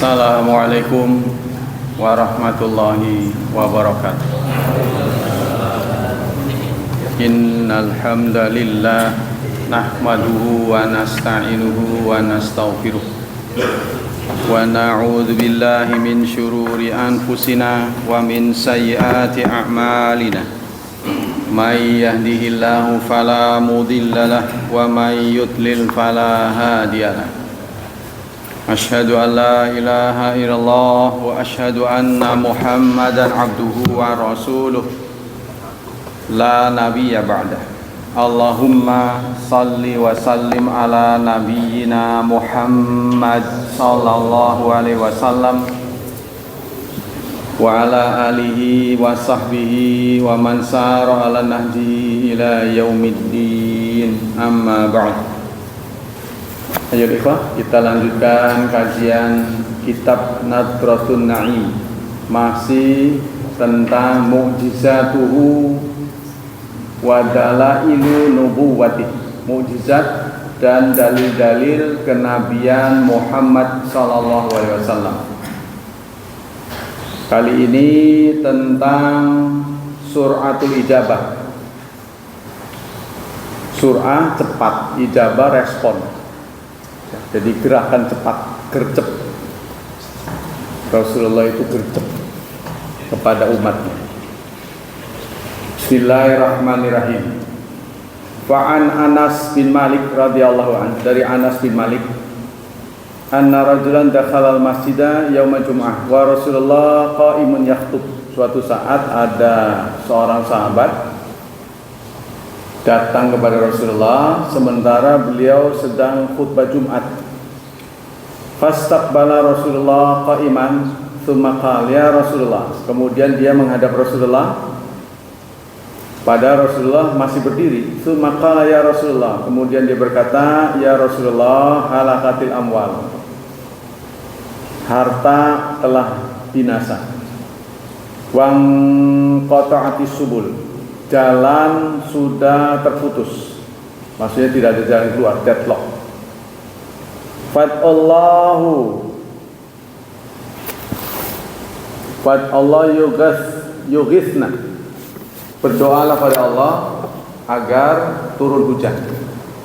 Assalamualaikum warahmatullahi wabarakatuh. Innal hamdalillah nahmaduhu wa nasta'inuhu wa nastaghfiruh wa na'udzu billahi min syururi anfusina wa min sayyiati a'malina. May yahdihillahu fala mudilla lahu wa may yudlil fala hadiyalah. Asyhadu an la ilaha illallah wa asyhadu anna Muhammadan abduhu wa rasuluh la nabiyya ba'dah. Allahumma salli wa sallim ala nabiyyina Muhammad sallallahu alaihi wasallam wa ala alihi wa sahbihi wa man sara ala nahjihi ila yaumiddin. Amma ba'd. Ayo ikhwah, kita lanjutkan kajian kitab Nadratun Na'im, masih tentang mukjizatuhu wa dalailu nubuwwati, mukjizat dan dalil-dalil kenabian Muhammad sallallahu alaihi wasallam. Kali ini tentang suratul ijabah. Surah cepat, ijabah respon. Jadi gerakan cepat, gercep. Rasulullah itu gercep kepada umatnya. Bismillahirrahmanirrahim. Fa'an Anas bin Malik radhiyallahu anhu, dari Anas bin Malik, anna rajulan dakhala al-masjida yauma jum'ah wa Rasulullah qa'imun yakhutub. Suatu saat ada seorang sahabat datang kepada Rasulullah sementara beliau sedang khutbah Jumat. Fastaqbala Rasulullah qa'iman tsumma qala ya Rasulullah. Kemudian dia menghadap Rasulullah pada Rasulullah masih berdiri. Tsumma qala ya Rasulullah. Kemudian dia berkata, ya Rasulullah, halakatil amwal. Harta telah binasa. Wang qata'atis subul. Jalan sudah terputus, maksudnya tidak ada jalan keluar, deadlock. Fadallah yughithna. Berdoalah pada Allah agar turun hujan.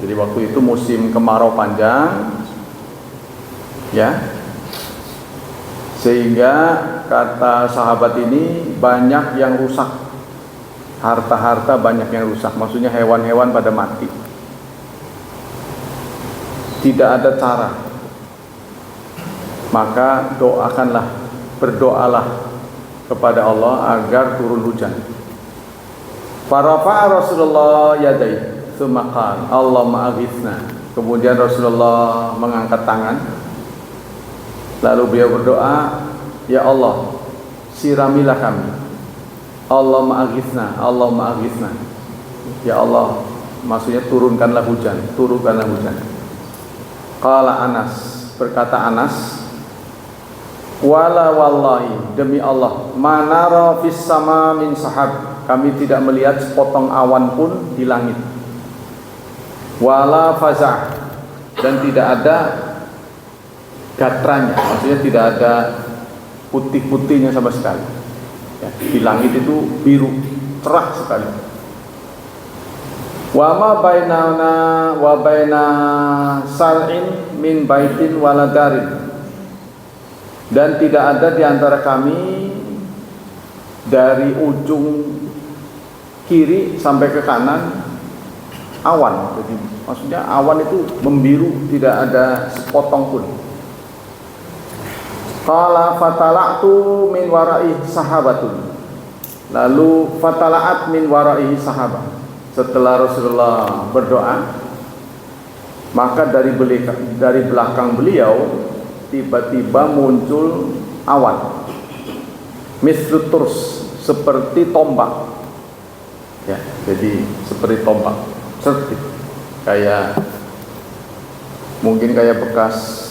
Jadi waktu itu musim kemarau panjang, ya. Sehingga kata sahabat ini banyak yang rusak. Harta-harta banyak yang rusak, maksudnya hewan-hewan pada mati. Tidak ada cara, maka berdoalah kepada Allah agar turun hujan. Farafa'a Rasulullah yadai tsumma qala Allahumma aghithna. Kemudian Rasulullah mengangkat tangan, lalu beliau berdoa, ya Allah, siramilah kami. Allahumma aghithna, Allahumma aghithna. Ya Allah, maksudnya turunkanlah hujan. Qala Anas, berkata Anas, wala wallahi, demi Allah, manara fis sama min sahab, kami tidak melihat sepotong awan pun di langit. Wala fazah, dan tidak ada gatranya, maksudnya tidak ada putih-putihnya sama sekali. Ya, di langit itu biru cerah sekali. Wa ma bainana wa baina sal'in min baitin waladarin, dan tidak ada di antara kami dari ujung kiri sampai ke kanan awan. Jadi maksudnya awan itu membiru, tidak ada sepotong pun. Qala fatala'tu min wara'i sahabatun. Lalu fatala'at min wara'i sahabat. Setelah Rasulullah berdoa, maka dari belakang beliau tiba-tiba muncul awan. Mislu turs, seperti tombak. Ya, jadi seperti tombak. Mungkin kayak bekas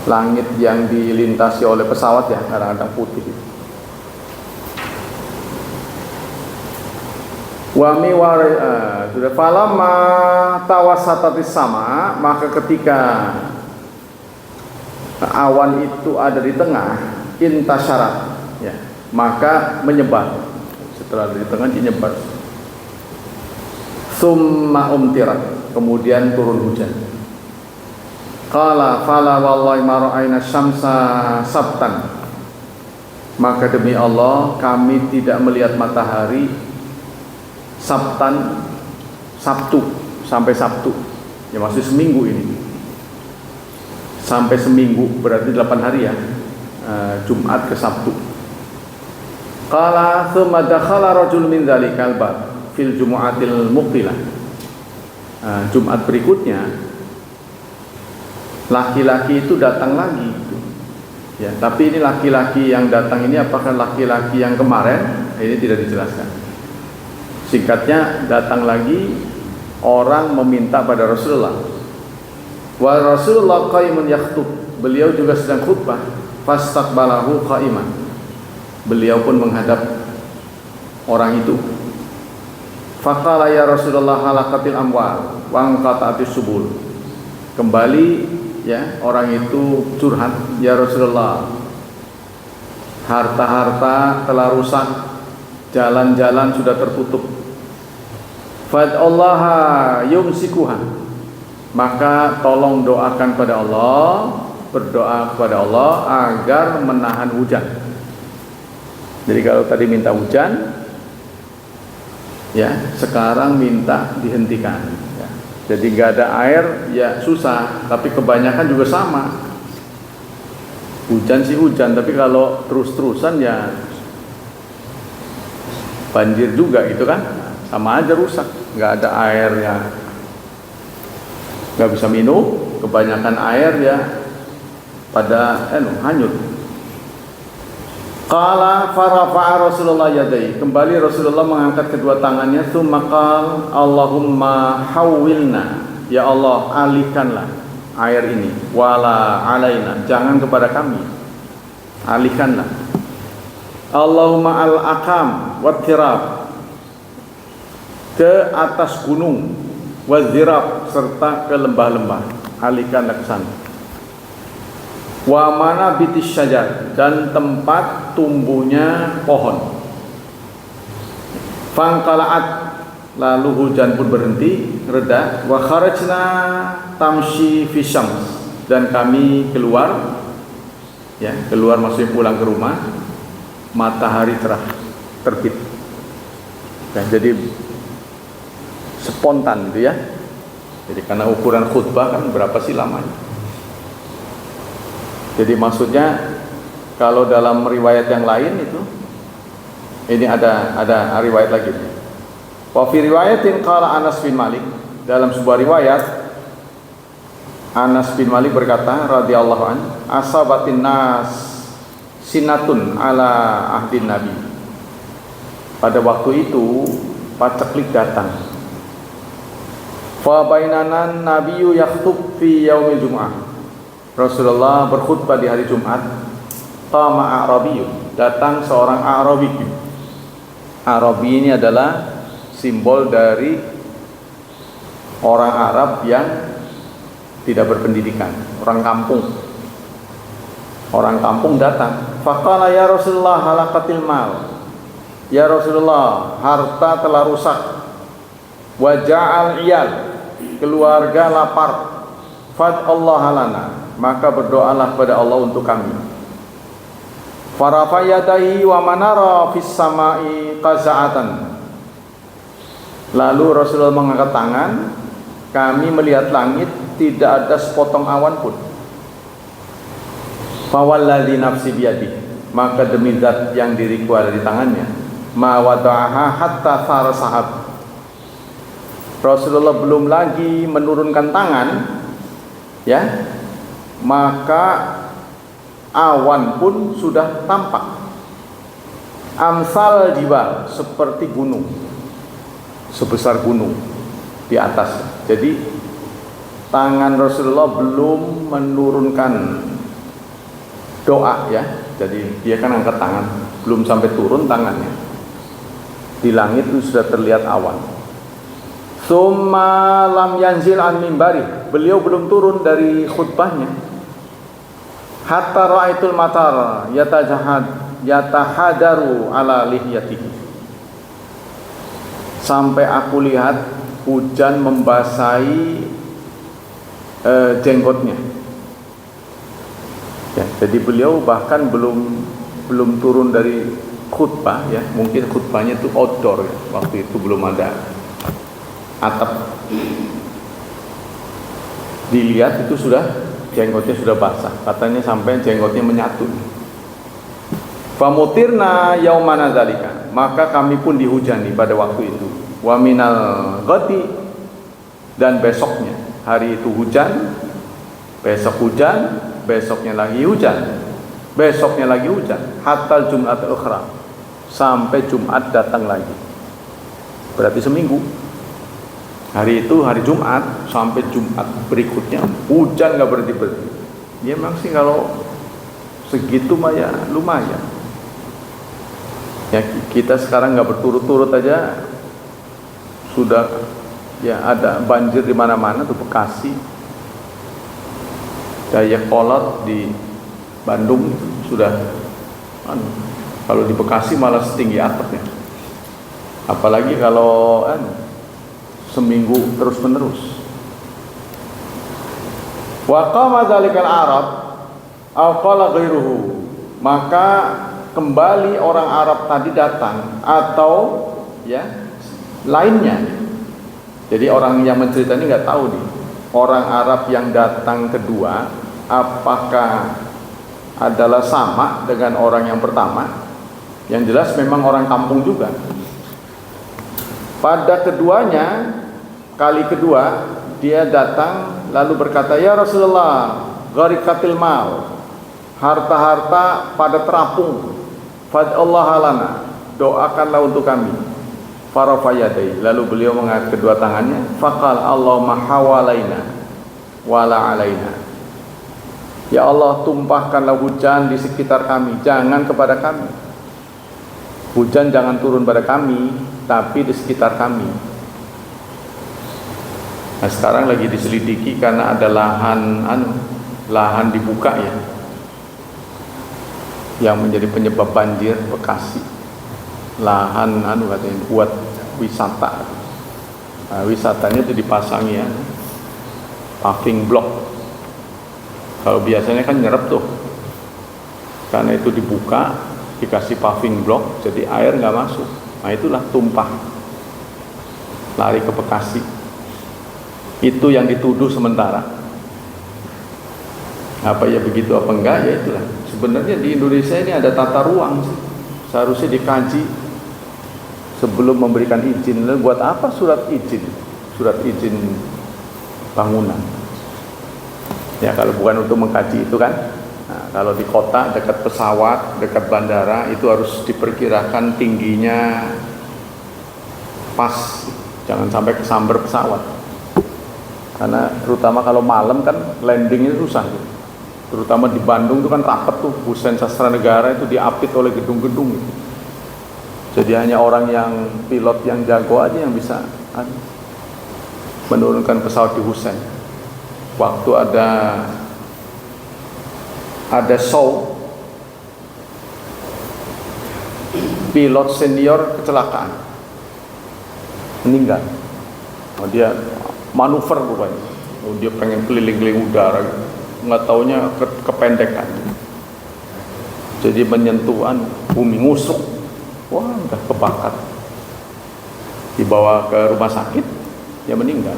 langit yang dilintasi oleh pesawat, ya, kadang-kadang putih. Wami sudah falamma tawasatatis sama, maka ketika awan itu ada di tengah, intasyarat, ya, maka menyebar. Setelah ada di tengah menyebar. Summa umtirat, kemudian turun hujan. Qala fala wallahi ma ra'ayna syamsa sabtan. Maka demi Allah kami tidak melihat matahari sabtan, Sabtu, sampai Sabtu. Ya masih seminggu ini. Sampai seminggu berarti 8 hari ya. Jumat ke Sabtu. Qala thumma dakhala rajul min dzalikal bab fil jumu'atil muqbilah. Jumat berikutnya laki-laki itu datang lagi gitu. Ya, tapi ini laki-laki yang datang ini apakah laki-laki yang kemarin? Ini tidak dijelaskan. Singkatnya, datang lagi orang meminta pada Rasulullah. Wa Rasulullah qaimun yakhtub. Beliau juga sedang khutbah. Fastaqbalahu qaiman. Beliau pun menghadap orang itu. Faqala ya Rasulullah halaqatil amwal wa anqata'atis subul. Kembali ya, orang itu curhat, ya Rasulullah, harta-harta telah rusak, jalan-jalan sudah tertutup. Fad'allaha yumsikuha, maka tolong doakan pada Allah, berdoa kepada Allah agar menahan hujan. Jadi kalau tadi minta hujan, ya sekarang minta dihentikan. Jadi nggak ada air ya susah, tapi kebanyakan juga sama. Hujan sih hujan, tapi kalau terus-terusan ya banjir juga gitu kan, sama aja rusak. Nggak ada air ya, nggak bisa minum. Kebanyakan air ya pada hanyut. Qala farafa'a Rasulullah yadai. Kembali Rasulullah mengangkat kedua tangannya. Tsumma qala Allahumma hawwilna. Ya Allah, alihkanlah air ini. Wala alaina. Jangan kepada kami. Alihkanlah. Allahumma al-aqam wat-tirab. Ke atas gunung, wazirab, serta ke lembah-lembah. Alihkanlah ke sana. Wa mana bitis syajar, dan tempat tumbuhnya pohon. Fangqala'at, lalu hujan pun berhenti, reda. Wa kharajna tamshi fi syams, dan kami keluar, ya keluar maksudnya pulang ke rumah. Matahari terbit. Nah, jadi spontan gitu ya. Jadi karena ukuran khutbah kan berapa sih lamanya? Jadi maksudnya kalau dalam riwayat yang lain itu, ini ada riwayat lagi. Wa fi riwayatin qala Anas bin Malik, dalam sebuah riwayat Anas bin Malik berkata radhiyallahu an, asabatin nas sinatun ala ahdin nabi. Pada waktu itu paceklik datang. Fa bainanan nabiyyu yakhthub fi yaumil jumu'ah. Rasulullah berkhutbah di hari Jumat. Qama A'rabiyyun, datang seorang A'rabi. A'rabi ini adalah simbol dari orang Arab yang tidak berpendidikan, orang kampung. Orang kampung datang. Faqala ya Rasulullah halaqatil mal. Ya Rasulullah, harta telah rusak. Wa ja'al iyal, keluarga lapar. Fad'allaha lana, maka berdoalah pada Allah untuk kami. Farafa yadahi wa manara fis samai qaza'atan. Lalu Rasulullah mengangkat tangan, kami melihat langit tidak ada sepotong awan pun. Fawalladzi nafsi biyadi, maka demi zat yang diriku ada di tangannya, ma wada'aha hatta sar sahab. Rasulullah belum lagi menurunkan tangan, ya, maka awan pun sudah tampak. Amsal jibal, seperti gunung, sebesar gunung di atas. Jadi tangan Rasulullah belum menurunkan doa, ya. Jadi dia kan angkat tangan, belum sampai turun tangannya. Di langit itu sudah terlihat awan. Summa lam yanzil an mimbari, beliau belum turun dari khutbahnya. hatta ra'aitul matar yatahadaru ala lihyatihi, sampai aku lihat hujan membasahi jenggotnya. Ya, jadi beliau bahkan belum turun dari khutbah, ya, mungkin khutbahnya itu outdoor, ya. Waktu itu belum ada atap. Dilihat itu sudah jenggotnya sudah basah, katanya sampai jenggotnya menyatu. Famutirna yaumana dzalika, maka kami pun dihujani pada waktu itu. Wa minal ghadi, dan besoknya, hari itu hujan, besok hujan, besoknya lagi hujan, besoknya lagi hujan, hatta Jumat ukhra, sampai Jumat datang lagi. Berarti seminggu. Hari itu hari Jumat sampai Jumat berikutnya hujan nggak berhenti. Ya memang sih kalau segitu mah ya lumayan. Ya kita sekarang nggak berturut-turut aja sudah ya ada banjir di mana-mana tuh. Bekasi, Dayakolot di Bandung sudah, kalau di Bekasi malah setinggi atapnya. Apalagi kalau seminggu terus menerus. Wa qama dzalikal Arab aw qala ghairuhu, maka kembali orang Arab tadi datang atau ya lainnya. Jadi orang yang mencerita ini nggak tahu nih, orang Arab yang datang kedua apakah adalah sama dengan orang yang pertama. Yang jelas memang orang kampung juga. Pada keduanya, kali kedua dia datang lalu berkata, ya Rasulullah, gharikatil mal, harta-harta pada terapung, fad'allah lana, doakanlah untuk kami. Farafayadai, lalu beliau mengangkat kedua tangannya, faqal Allahumma hawalaina wala alaina, ya Allah tumpahkanlah hujan di sekitar kami, jangan kepada kami. Hujan jangan turun pada kami, tapi di sekitar kami. Nah sekarang lagi diselidiki karena ada lahan dibuka ya, yang menjadi penyebab banjir Bekasi. Lahan katanya buat wisata. Nah, wisatanya itu dipasangi ya paving block. Kalau biasanya kan nyerep tuh, karena itu dibuka dikasih paving block, jadi air nggak masuk. Nah itulah tumpah lari ke Bekasi. Itu yang dituduh sementara. Apa ya begitu apa enggak, ya itulah. Sebenarnya di Indonesia ini ada tata ruang sih, seharusnya dikaji sebelum memberikan izin. Lalu buat apa surat izin bangunan? Ya kalau bukan untuk mengkaji itu kan. Nah, kalau di kota dekat pesawat, dekat bandara itu harus diperkirakan tingginya pas, jangan sampai kesambar pesawat. Karena terutama kalau malam kan landingnya susah tuh. Terutama di Bandung itu kan rapet tuh, Hussein Sastra Negara itu diapit oleh gedung-gedung. Jadi hanya orang yang pilot yang jago aja yang bisa menurunkan pesawat di Hussein. Waktu ada show, pilot senior kecelakaan, meninggal. Oh, dia manuver rupanya. Oh, dia pengen keliling-keliling udara, nggak taunya kependekan. Jadi menyentuhan bumi, ngusuk, wah udah kebakar. Dibawa ke rumah sakit, ya meninggal.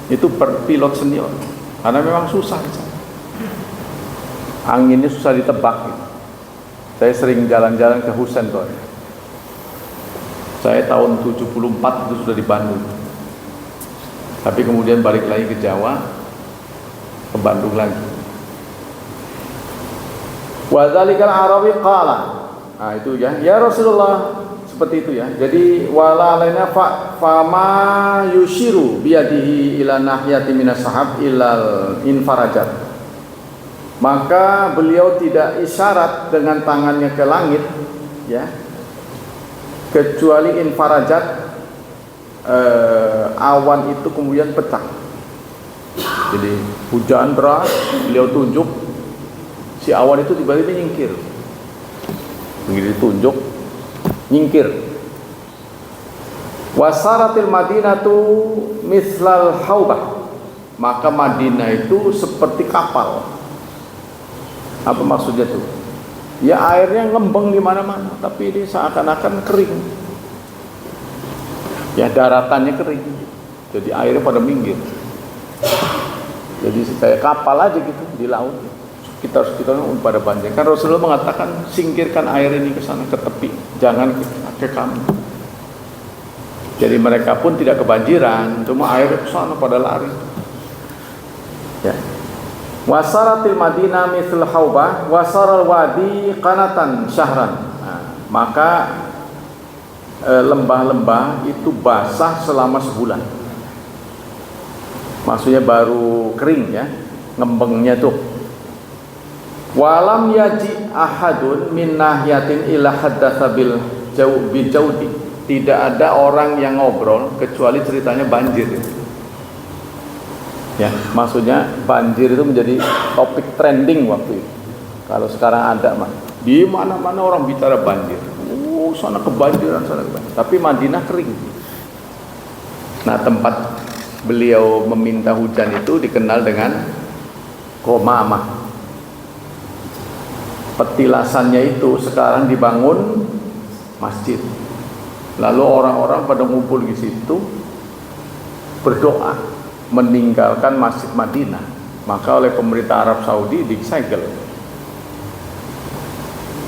Itu pilot senior, karena memang susah. Anginnya susah ditebak. Saya sering jalan-jalan ke Hussein tuh. Saya tahun 74 itu sudah di Bandung. Tapi kemudian balik lagi ke Jawa, ke Bandung lagi. Wa dzalikal Arabi qala. Nah itu ya, ya Rasulullah, seperti itu ya. Jadi wala alaina fama yushiru biyadihi ila nahyati minas sahab ilal infarajat. Maka beliau tidak isyarat dengan tangannya ke langit ya, kecuali infarajat, awan itu kemudian pecah. Jadi hujan deras, beliau tunjuk Si Awan itu tiba-tiba nyingkir. Begitu ditunjuk, nyingkir. Wasaratil Madinatu mislal haubah. Maka Madinah itu seperti kapal. Apa maksudnya tuh? Ya airnya ngembang di mana-mana, tapi ini seakan-akan kering. Ya daratannya kering. Jadi airnya pada minggir. Jadi kayak kapal aja gitu di laut. Sekitar-sekitarnya pada banjir. Kan Rasulullah mengatakan singkirkan air ini ke sana ke tepi, jangan ke kami. Jadi mereka pun tidak kebanjiran, cuma air ke sana pada lari. Ya. Wasaratil Madinah mithl haubah, wasaral wadi qanatan syahran. Nah, maka lembah-lembah itu basah selama sebulan. Maksudnya baru kering ya, ngembengnya tuh. Walam yaji ahadun min nahyatin ila haddatsa bil jaudi. Tidak ada orang yang ngobrol kecuali ceritanya banjir. Ya, maksudnya banjir itu menjadi topik trending waktu itu. Kalau sekarang ada mah, di mana-mana orang bicara banjir. Oh, sana kebanjiran, sana kebanjiran. Tapi Madinah kering. Nah, tempat beliau meminta hujan itu dikenal dengan Qomamah. Petilasannya itu sekarang dibangun masjid. Lalu orang-orang pada ngumpul di situ berdoa meninggalkan Masjid Madinah. Maka oleh pemerintah Arab Saudi disegel.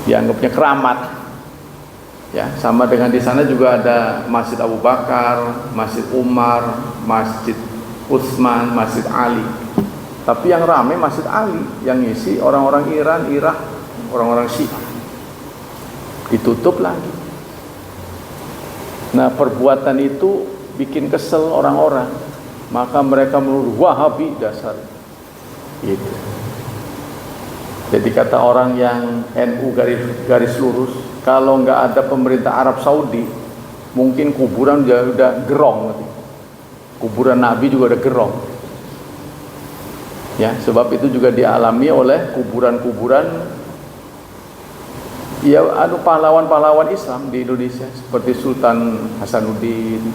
Dianggapnya keramat. Ya, sama dengan di sana juga ada Masjid Abu Bakar, Masjid Umar, Masjid Utsman, Masjid Ali. Tapi yang ramai Masjid Ali, yang ngisi orang-orang Iran, Irak, orang-orang Syiah. Ditutup lagi. Nah, perbuatan itu bikin kesel orang-orang. Maka mereka menuduh Wahabi dasar. Gitu. Jadi kata orang yang NU garis lurus, kalau nggak ada pemerintah Arab Saudi, mungkin kuburan udah gerong. Kuburan Nabi juga udah gerong. Ya, sebab itu juga dialami oleh kuburan-kuburan ya pahlawan-pahlawan Islam di Indonesia seperti Sultan Hasanuddin,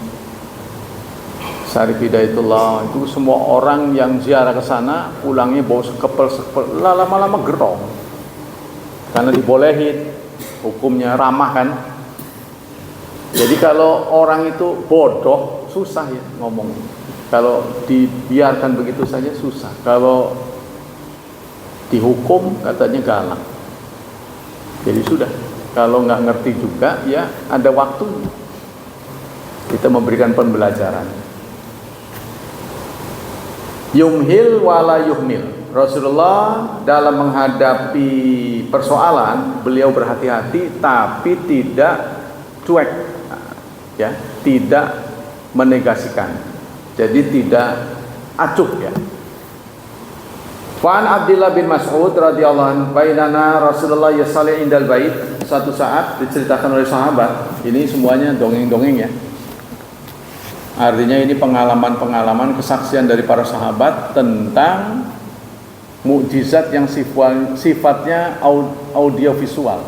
Syarif Hidayatullah. Itu semua orang yang ziarah ke sana pulangnya bawa sekepel, lama-lama gerong. Karena dibolehin, hukumnya ramah kan. Jadi kalau orang itu bodoh susah ya ngomong. Kalau dibiarkan begitu saja susah. Kalau dihukum katanya galak. Jadi sudah, kalau nggak ngerti juga ya ada waktu kita memberikan pembelajaran. Yumhil wala yuhmil. Rasulullah dalam menghadapi persoalan beliau berhati-hati tapi tidak cuek, ya, tidak menegasikan. Jadi tidak acuh ya. Wan Abdullah bin Mas'ud radhiyallahu anhu bainana Rasulullah yusalli indal bait. Satu saat diceritakan oleh sahabat, ini semuanya dongeng-dongeng ya. Artinya ini pengalaman-pengalaman kesaksian dari para sahabat tentang mukjizat yang sifatnya audiovisual.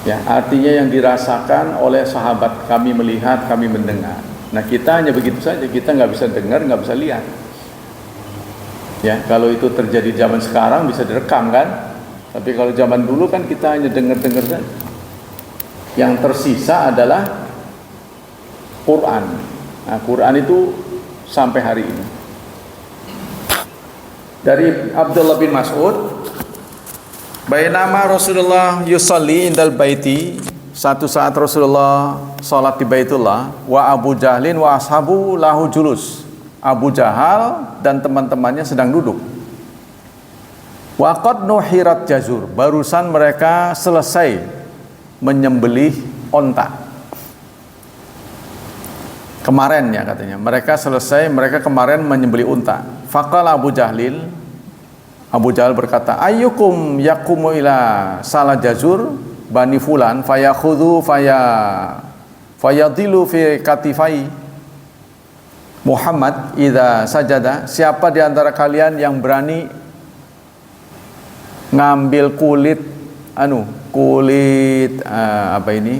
Ya, artinya yang dirasakan oleh sahabat, kami melihat, kami mendengar. Nah, kita hanya begitu saja, kita nggak bisa dengar, nggak bisa lihat. Ya, kalau itu terjadi zaman sekarang bisa direkam kan? Tapi kalau zaman dulu kan kita hanya dengar-dengar saja. Yang tersisa adalah Quran. Nah, Quran itu sampai hari ini. Dari Abdullah bin Mas'ud, bainama Rasulullah yusalli indal baiti. Satu saat Rasulullah salat di Baitullah, wa Abu Jahlin wa ashabu lahu julus. Abu Jahal dan teman-temannya sedang duduk. Waqad nuhirat jazur, barusan mereka selesai menyembelih onta. Kemarin ya katanya, mereka kemarin menyembelih unta. Faqala Abu Jahal berkata, ayyukum yaqumu ila salah jazur bani fulan fayakhudhu fayadilu fi katifai Muhammad idza sajada. Siapa di antara kalian yang berani ngambil kulit kulit apa ini?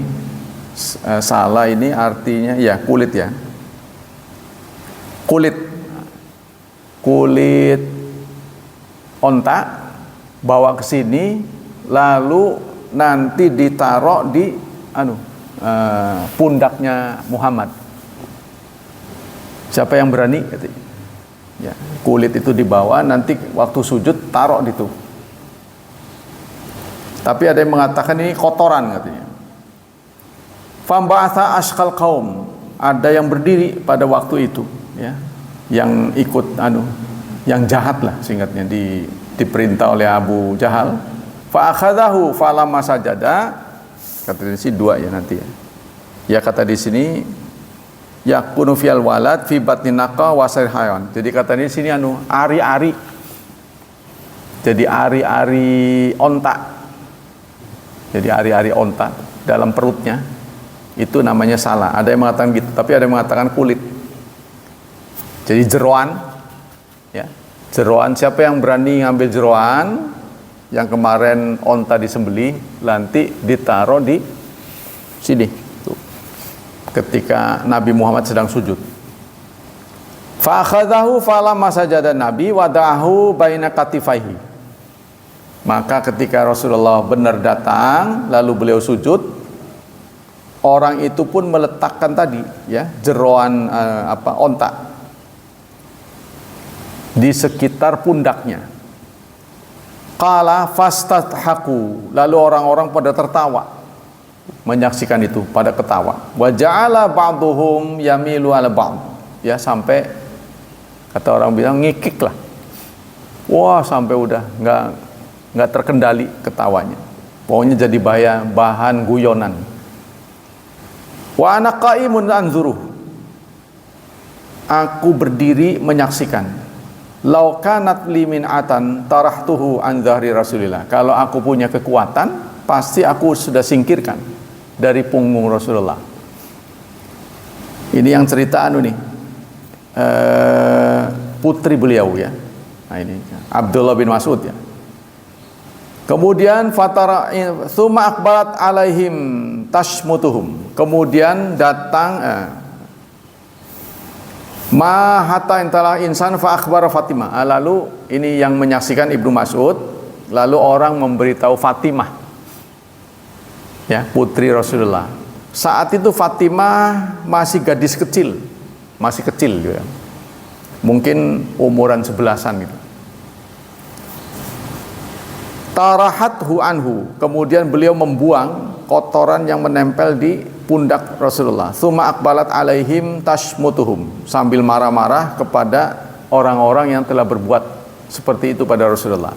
Salah ini artinya ya kulit ya. Kulit onta bawa ke sini lalu nanti ditaruh di pundaknya Muhammad. Siapa yang berani katanya. Ya, kulit itu dibawa nanti waktu sujud taruh di itu. Tapi ada yang mengatakan ini kotoran katanya. Famba'atha ashqal qaum, ada yang berdiri pada waktu itu ya, yang ikut yang jahat lah singkatnya, diperintah oleh Abu Jahal. Fa akhadahu falamma sajada, kata di sini dua ya nanti ya. Ya kata di sini yakunu fil walad fi batni naqa wa sir hayawan. Jadi kata di sini ari-ari. Jadi ari-ari onta. Jadi ari-ari onta dalam perutnya. Itu namanya salah. Ada yang mengatakan gitu, tapi ada yang mengatakan kulit. Jadi jeroan, ya, jeroan. Siapa yang berani ngambil jeroan yang kemarin onta disembelih, nanti ditaruh di sini. Tuh. Ketika Nabi Muhammad sedang sujud. Fa akhadhahu falamma sajada Nabi wada'ahu baina katifaihi. Maka ketika Rasulullah benar datang, lalu beliau sujud. Orang itu pun meletakkan tadi ya jeroan onta di sekitar pundaknya. Qala fastathaku, lalu orang-orang pada tertawa menyaksikan itu, pada ketawa. Wa ja'ala ba'dhum yamilu 'ala ba'd, ya sampai kata orang bilang ngikik lah. Wah, sampai udah nggak terkendali ketawanya. Pokoknya jadi bahan guyonan. Wa ana qaimun anzuruh, aku berdiri menyaksikan. Lau kanat li min'atan tarahtuhu an dhahri Rasulillah, kalau aku punya kekuatan pasti aku sudah singkirkan dari punggung Rasulullah. Ini yang cerita putri beliau ya. Nah ini Abdullah bin Mas'ud ya. Kemudian fatara summa akbarat alaihim tashmutuhum. Kemudian datang ma hatta intala insan fa akhbara Fatimah. Lalu ini yang menyaksikan Ibnu Mas'ud, lalu orang memberitahu Fatimah. Ya, putri Rasulullah. Saat itu Fatimah masih gadis kecil. Masih kecil juga. Mungkin umuran 11-an gitu. Tarahathu anhu, kemudian beliau membuang kotoran yang menempel di pundak Rasulullah. Tsumma aqbalat alaihim tashmutuhum, sambil marah-marah kepada orang-orang yang telah berbuat seperti itu pada Rasulullah.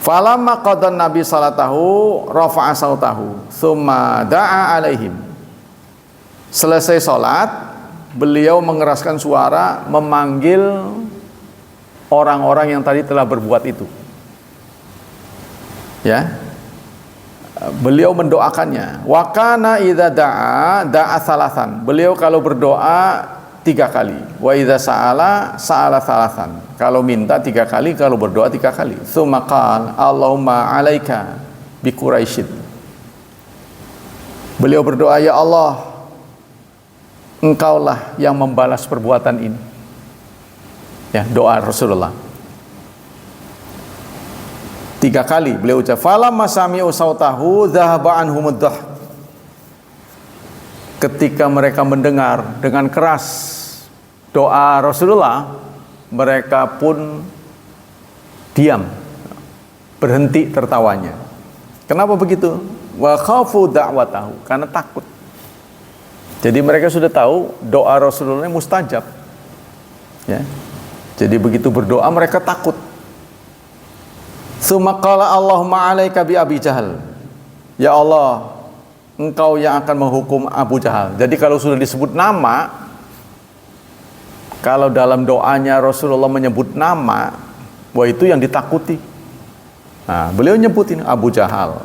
Falamma qadan Nabi salatahu rafa'a sautahu tsumma da'a alaihim. Selesai salat, beliau mengeraskan suara memanggil orang-orang yang tadi telah berbuat itu. Ya, beliau mendoakannya. Wa kana idza da'a salasan. Beliau kalau berdoa 3 kali. Wa idza sa'ala salasan. Kalau minta 3 kali, kalau berdoa 3 kali. Tsumma qala Allahumma 'alaika bi Quraisy. Beliau berdoa, ya Allah, Engkaulah yang membalas perbuatan ini. Ya, doa Rasulullah. 3 kali beliau ucap. Falamma sami'u sautahu dhahaba anhumud dhah. Ketika mereka mendengar dengan keras doa Rasulullah, mereka pun diam, berhenti tertawanya. Kenapa begitu? Wa khafu da'watahu, karena takut. Jadi mereka sudah tahu doa Rasulullah mustajab. Ya. Jadi begitu berdoa mereka takut. Tsumma qala Allahumma 'alaika bi Abi Jahal. Ya Allah, Engkau yang akan menghukum Abu Jahal. Jadi kalau sudah disebut nama, kalau dalam doanya Rasulullah menyebut nama, wah itu yang ditakuti. Nah, beliau nyebutin Abu Jahal,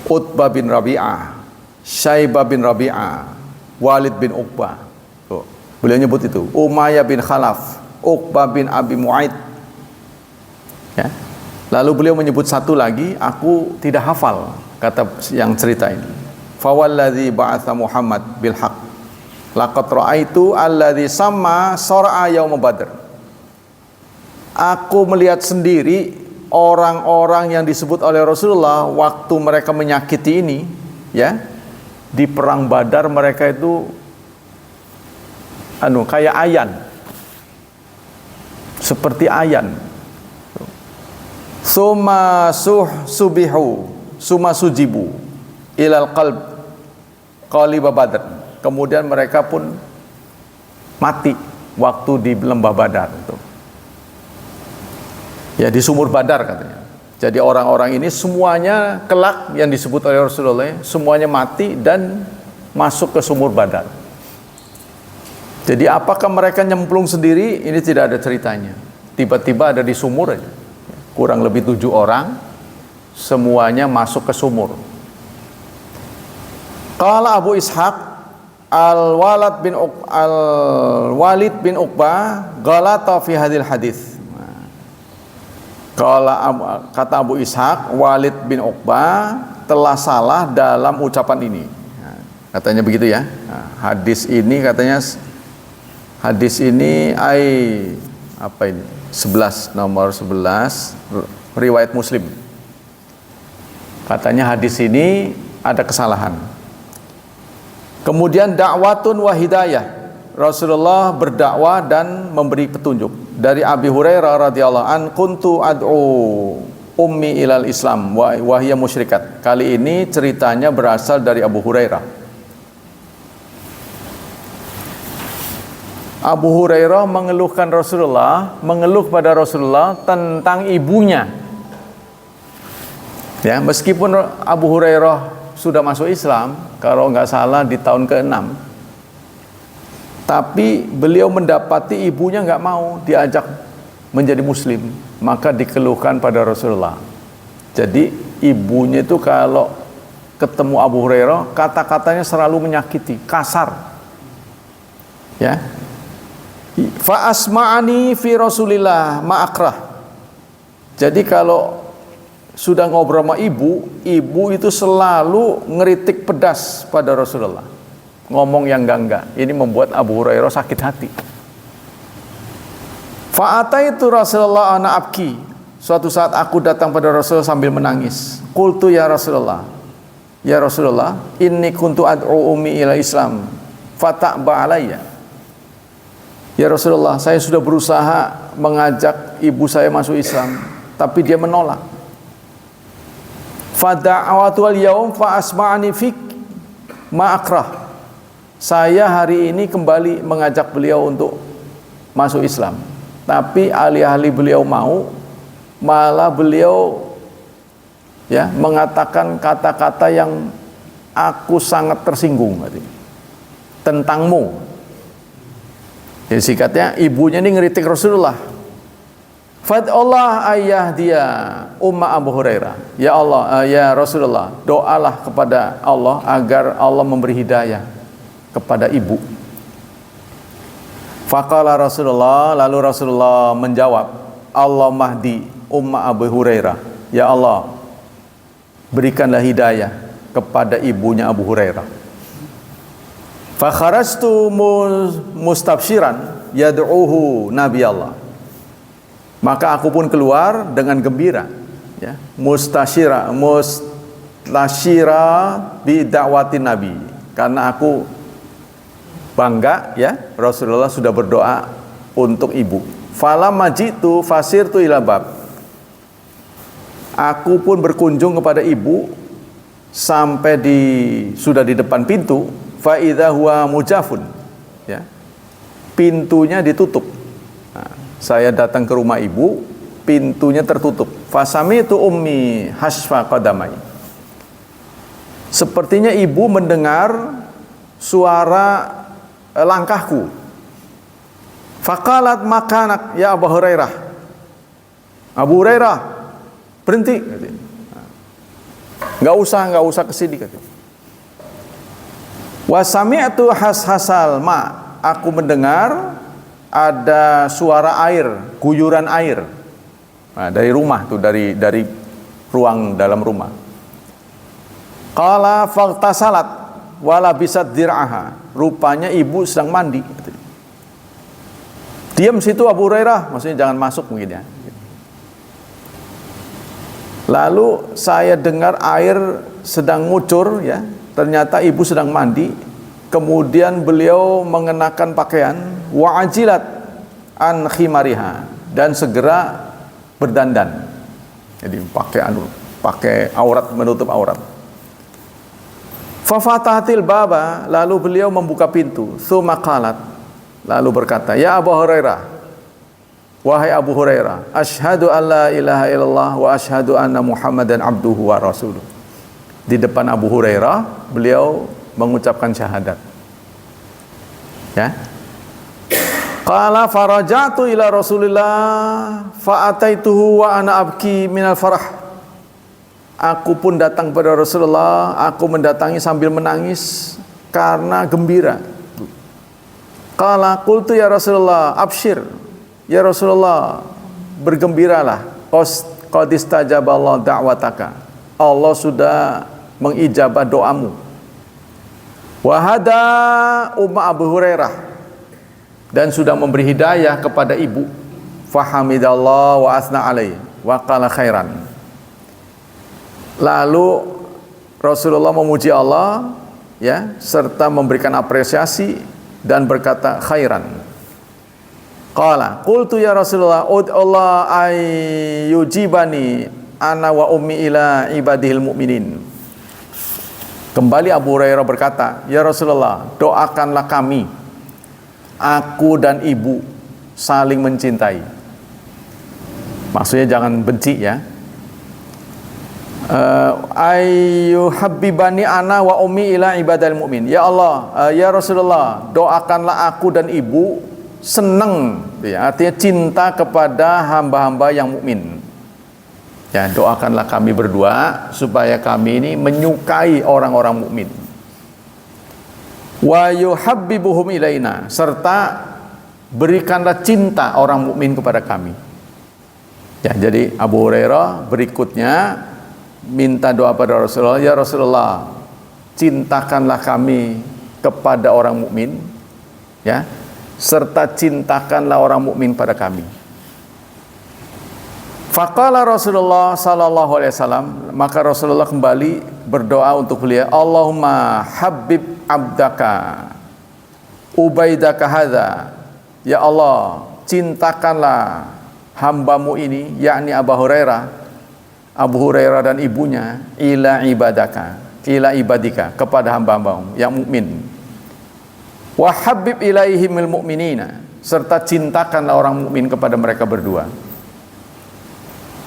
Utbah bin Rabi'ah, Syaibah bin Rabi'ah, Walid bin Uqbah. Tuh, beliau nyebut itu. Umayyah bin Khalaf, Uqbah bin Abi Mu'aid. Ya. Lalu beliau menyebut satu lagi, aku tidak hafal kata yang cerita ini. Fawalladzi ba'atsa Muhammad bil haqq laqad ra'aitu alladzi sama sar'a yaum Badr. Aku melihat sendiri orang-orang yang disebut oleh Rasulullah waktu mereka menyakiti ini, ya. Di perang Badar mereka itu kayak ayan. Seperti ayan. Summa sujibu ilal qalib Badr. Kemudian mereka pun mati waktu di lembah Badar itu. Ya, di sumur Badar katanya. Jadi orang-orang ini semuanya kelak yang disebut oleh Rasulullah, semuanya mati dan masuk ke sumur Badar. Jadi apakah mereka nyemplung sendiri? Ini tidak ada ceritanya. Tiba-tiba ada di sumur aja. Kurang lebih 7 orang, semuanya masuk ke sumur. Qala Abu Ishaq Al-Walid bin Uqbah ghalata fi hadil hadis. Kata Abu Ishaq, Walid bin Uqbah telah salah dalam ucapan ini. Katanya begitu ya. Hadis ini katanya, hadis ini apa ini? 11, nomor 11 riwayat Muslim. Katanya hadis ini ada kesalahan. Kemudian dakwatun wa hidayah. Rasulullah berdakwah dan memberi petunjuk. Dari Abi Hurairah radhiyallahu an, kuntu ad'u ummi ilal Islam wa hiya musyrikat. Kali ini ceritanya berasal dari Abu Hurairah. Abu Hurairah mengeluhkan Rasulullah, mengeluh pada Rasulullah tentang ibunya. Ya, meskipun Abu Hurairah sudah masuk Islam, kalau nggak salah di tahun ke-6. Tapi beliau mendapati ibunya nggak mau diajak menjadi muslim, maka dikeluhkan pada Rasulullah. Jadi ibunya itu kalau ketemu Abu Hurairah, kata-katanya selalu menyakiti, kasar. Ya. Fa asma'ani fi Rasulillah ma'akrah. Jadi kalau sudah ngobrol sama ibu itu selalu ngeritik pedas pada Rasulullah. Ngomong yang enggak. Ini membuat Abu Hurairah sakit hati. Fa'ataitu Rasulullah ana abki. Suatu saat aku datang pada Rasulullah sambil menangis. Qultu ya Rasulullah. Ya Rasulullah, inni kuntu ad'u ummi ila Islam. Fata'ba alayya. Ya Rasulullah, saya sudah berusaha mengajak ibu saya masuk Islam, tapi dia menolak. Fada'awatu al-yawm fa asma'ani fik ma'akrah. Saya hari ini kembali mengajak beliau untuk masuk Islam, tapi alih-alih beliau mau, malah beliau ya mengatakan kata-kata yang aku sangat tersinggung tentangmu. Jadi singkatnya, ibunya ini ngeritik Rasulullah. Fad'allah ayah dia umma Abu Hurairah. Ya Allah, ya Rasulullah, doalah kepada Allah agar Allah memberi hidayah kepada ibu. Faqala Rasulullah, lalu Rasulullah menjawab, Allah mahdi umma Abu Hurairah. Ya Allah, berikanlah hidayah kepada ibunya Abu Hurairah. Fakharastu mustabsyiran yad'uhu Nabi Allah. Maka aku pun keluar dengan gembira, ya, mustasyira bi da'wati Nabi, karena aku bangga ya Rasulullah sudah berdoa untuk ibu. Falamma jitu fasirtu ila bab. Aku pun berkunjung kepada ibu sampai sudah di depan pintu. Fa idza huwa mujafun, ya, pintunya ditutup. Nah, saya datang ke rumah ibu, pintunya tertutup. Fasamitu ummi hasfa qadamai. Sepertinya ibu mendengar suara langkahku. Faqalat makanak ya Abu Hurairah. Abu Hurairah, berhenti. Nggak usah kesini katanya. Wa sami'tu has-hasal ma. Aku mendengar ada suara air, guyuran air. Nah, dari rumah tuh, dari ruang dalam rumah. Qala faghtasalat wala bisat dir'aha. Rupanya ibu sedang mandi. Diam situ Abu Hurairah, maksudnya jangan masuk mungkin ya. Lalu saya dengar air sedang ngucur ya. Ternyata ibu sedang mandi. Kemudian beliau mengenakan pakaian wa ajilat an khimariha, dan segera berdandan. Jadi pakai aurat, menutup aurat. Fa fatahatil baba, lalu beliau membuka pintu. Tsumma qalat, lalu berkata, ya Abu Hurairah, wahai Abu Hurairah, asyhadu an la ilaha illallah wa asyhadu anna Muhammadan abduhu wa rasuluh. Di depan Abu Hurairah beliau mengucapkan syahadat. Ya. Qala faraja'tu ila Rasulillah fa ataituhu wa ana abki minal farah. Aku pun datang pada Rasulullah, aku mendatangi sambil menangis karena gembira. Qala qultu ya Rasulullah absyir. Ya Rasulullah, bergembiralah. Qad istajaballahu da'wataka. Allah sudah mengijabah doamu. Wa hada umma Abu Hurairah, dan sudah memberi hidayah kepada ibu. Fahamidallah wa asna alaih wa qala khairan. Lalu Rasulullah memuji Allah ya, serta memberikan apresiasi dan berkata khairan. Qala qultu ya Rasulullah ud'allah ayyujibani ana wa ummi ila ibadihil mu'minin. Kembali Abu Hurairah berkata, ya Rasulullah, doakanlah kami, aku dan ibu saling mencintai. Maksudnya jangan benci ya. Ayyuhabbibani ana wa ummi ila ibadil mu'min. Ya Allah, ya Rasulullah, doakanlah aku dan ibu senang, ya, artinya cinta kepada hamba-hamba yang mukmin. Ya, doakanlah kami berdua supaya kami ini menyukai orang-orang mukmin. Wa yuhabbibuhum ilaina, serta berikanlah cinta orang mukmin kepada kami. Ya, jadi Abu Hurairah berikutnya minta doa pada Rasulullah, ya Rasulullah, cintakanlah kami kepada orang mukmin, ya, serta cintakanlah orang mukmin pada kami. Faqala Rasulullah sallallahu alaihi wasallam, maka Rasulullah kembali berdoa untuk beliau, Allahumma habib abdaka ubaidaka hadza, ya Allah, cintakanlah hambamu ini, yakni Abu Hurairah dan ibunya, ila ibadika, kepada hamba-hambamu yang mukmin. Wa habib ilaihimil mu'minina, serta cintakanlah orang mukmin kepada mereka berdua.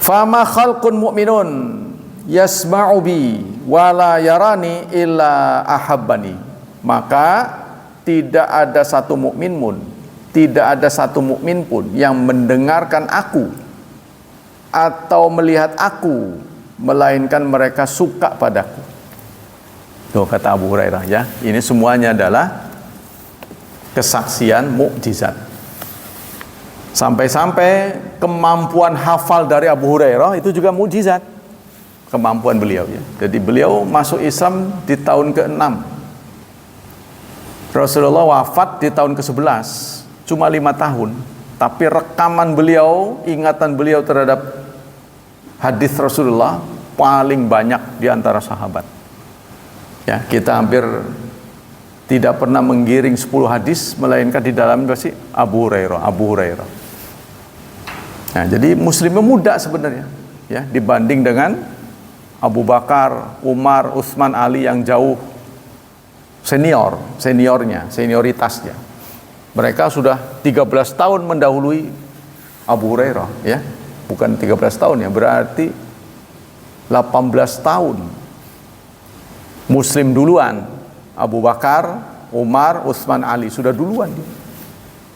Fama khalqun mu'minun yasma'u bi wala yarani illa ahabbani. Maka tidak ada satu mukmin pun yang mendengarkan aku atau melihat aku, melainkan mereka suka padaku. Tuh kata Abu Hurairah ya. Ini semuanya adalah kesaksian mukjizat. Sampai-sampai kemampuan hafal dari Abu Hurairah itu juga mukjizat. Kemampuan beliau ya. Jadi beliau masuk Islam di tahun ke-6. Rasulullah wafat di tahun ke-11, cuma 5 tahun. Tapi rekaman beliau, ingatan beliau terhadap hadis Rasulullah paling banyak di antara sahabat. Ya, kita hampir tidak pernah menggiring 10 hadis, melainkan di dalamnya pasti Abu Hurairah. Nah, jadi muslimnya muda sebenarnya, ya, dibanding dengan Abu Bakar, Umar, Utsman, Ali yang jauh senioritasnya. Mereka sudah 13 tahun mendahului Abu Hurairah, ya. Bukan 13 tahun ya, berarti 18 tahun. Muslim duluan, Abu Bakar, Umar, Utsman, Ali sudah duluan dia.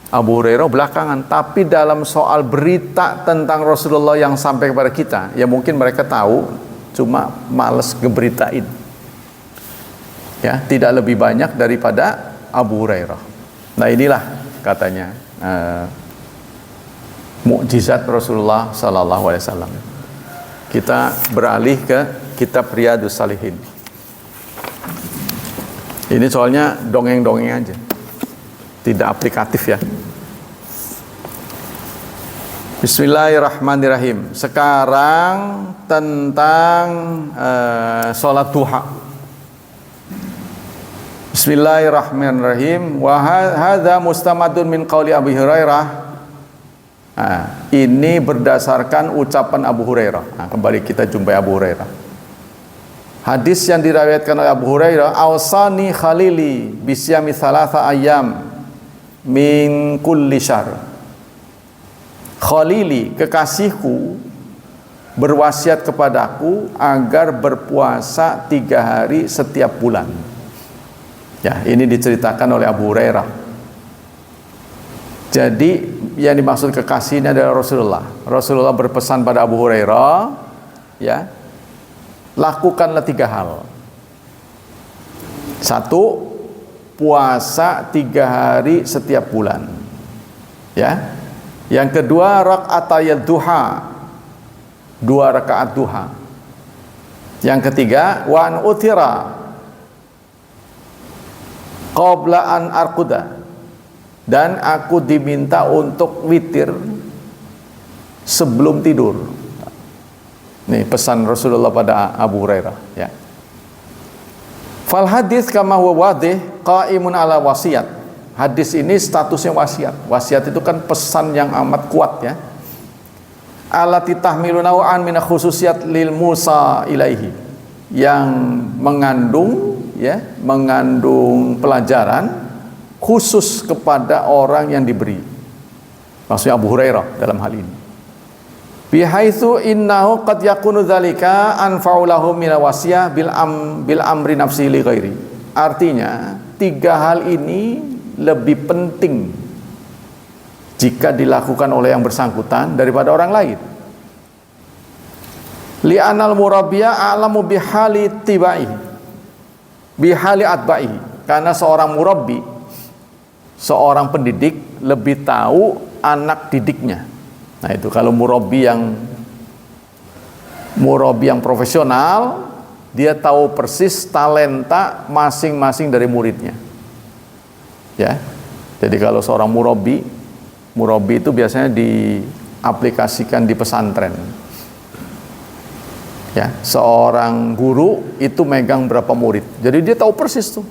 Abu Hurairah belakangan. Tapi dalam soal berita tentang Rasulullah yang sampai kepada kita, ya mungkin mereka tahu, cuma males ngeberitain. Ya, tidak lebih banyak daripada Abu Hurairah. Nah, inilah katanya mukjizat Rasulullah sallallahu alaihi wasallam. Kita beralih ke kitab Riyadhus Shalihin. Ini soalnya dongeng-dongeng aja. Tidak aplikatif ya. Bismillahirrahmanirrahim. Sekarang tentang sholat duha. Bismillahirrahmanirrahim. Wa hadza mustamadun min qauli Abi Hurairah. Ini berdasarkan ucapan Abu Hurairah. Kembali kita jumpai Abu Hurairah. Hadis yang diriwayatkan oleh Abu Hurairah, "Awsani khalili bisyami thalatha ayyam min kulli syahr." Khalili, kekasihku, berwasiat kepadaku agar berpuasa 3 hari setiap bulan. Ya, ini diceritakan oleh Abu Hurairah. Jadi yang dimaksud kekasih ini adalah Rasulullah. Rasulullah berpesan pada Abu Hurairah, ya, lakukanlah 3 hal. 1, puasa 3 hari setiap bulan. Ya. Yang kedua, raka'atayad duha, 2 rakaat duha. Yang ketiga, wa an utira qabla an arquda, dan aku diminta untuk witir sebelum tidur. Nih pesan Rasulullah pada Abu Hurairah, ya. Fal hadis kama huwa wadih qaimun ala wasiyat. Hadis ini statusnya wasiat. Wasiat itu kan pesan yang amat kuat, ya. Allati tahmiluna an min khususiyat lil Musa ilaihi, yang mengandung, ya, mengandung pelajaran khusus kepada orang yang diberi. Maksudnya Abu Hurairah dalam hal ini. Bihaitsu innahu qad yakunu dzalika anfa'u lahum min wasiyah bil amri nafsi li ghairi. Artinya 3 hal ini lebih penting jika dilakukan oleh yang bersangkutan daripada orang lain. Li'anal murabbiya a'lamu bihali tibai, bihali atba'i. Karena seorang murabbi, seorang pendidik, lebih tahu anak didiknya. Nah itu kalau murabbi yang profesional, dia tahu persis talenta masing-masing dari muridnya. Ya, jadi kalau seorang murabbi itu biasanya diaplikasikan di pesantren. Ya, seorang guru itu megang berapa murid, jadi dia tahu persis tuh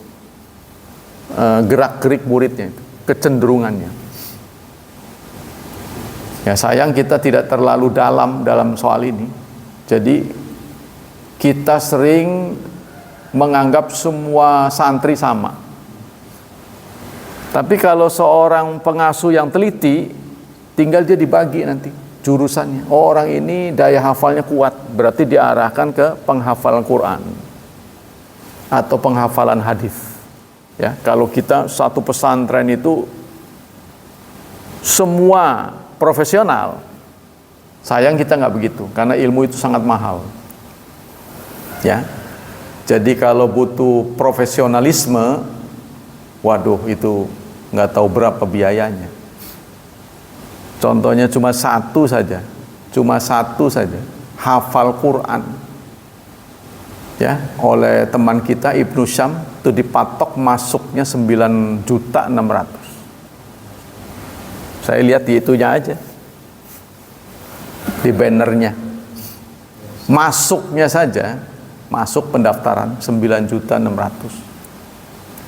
gerak-gerik muridnya itu, kecenderungannya. Ya sayang kita tidak terlalu dalam soal ini, jadi kita sering menganggap semua santri sama. Tapi kalau seorang pengasuh yang teliti, tinggal dia dibagi nanti jurusannya. Oh, orang ini daya hafalnya kuat, berarti diarahkan ke penghafalan Quran atau penghafalan hadis. Ya, kalau kita satu pesantren itu semua profesional, sayang kita nggak begitu, karena ilmu itu sangat mahal. Ya, jadi kalau butuh profesionalisme, waduh itu nggak tahu berapa biayanya. Contohnya cuma satu saja, hafal Quran, ya, oleh teman kita Ibnu Syam itu dipatok masuknya 9.600.000. Saya lihat di itunya aja, di bannernya, masuknya saja, masuk pendaftaran 9.600.000.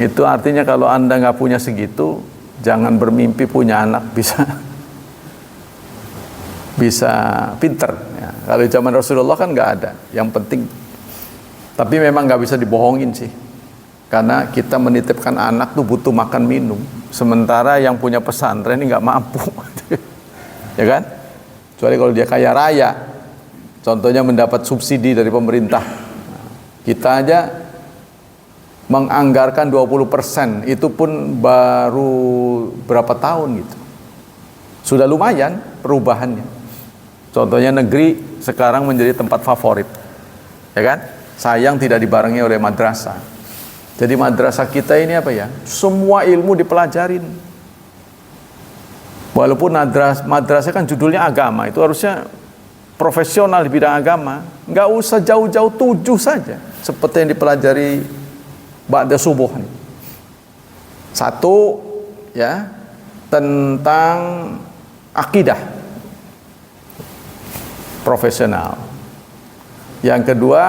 Itu artinya kalau Anda nggak punya segitu, jangan bermimpi punya anak bisa pinter. Ya, kalau zaman Rasulullah kan nggak ada. Yang penting, tapi memang nggak bisa dibohongin sih, karena kita menitipkan anak tuh butuh makan minum, sementara yang punya pesantren ini nggak mampu, ya kan? Kecuali kalau dia kaya raya, contohnya mendapat subsidi dari pemerintah. Kita aja menganggarkan 20%, itu pun baru berapa tahun gitu. Sudah lumayan perubahannya. Contohnya negeri sekarang menjadi tempat favorit, ya kan? Sayang tidak dibarengi oleh madrasah. Jadi madrasah kita ini apa ya? Semua ilmu dipelajarin. Walaupun madrasah kan judulnya agama, itu harusnya profesional di bidang agama. Nggak usah jauh-jauh, 7 saja. Seperti yang dipelajari ba'da subuh. 1 ya, tentang akidah profesional. Yang kedua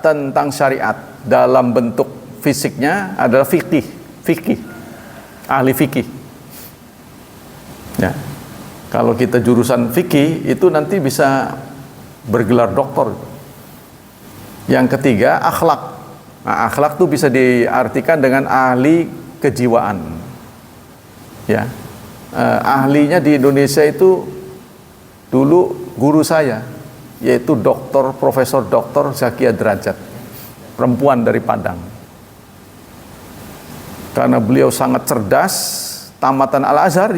tentang syariat dalam bentuk fisiknya adalah fikih, ahli fikih. Ya. Kalau kita jurusan fikih itu nanti bisa bergelar doktor. Yang ketiga akhlak. Nah, akhlak itu bisa diartikan dengan ahli kejiwaan. Ya. Ahlinya di Indonesia itu dulu guru saya, yaitu Profesor Dr. Zakia Derajat, perempuan dari Padang. Karena beliau sangat cerdas, tamatan Al-Azhar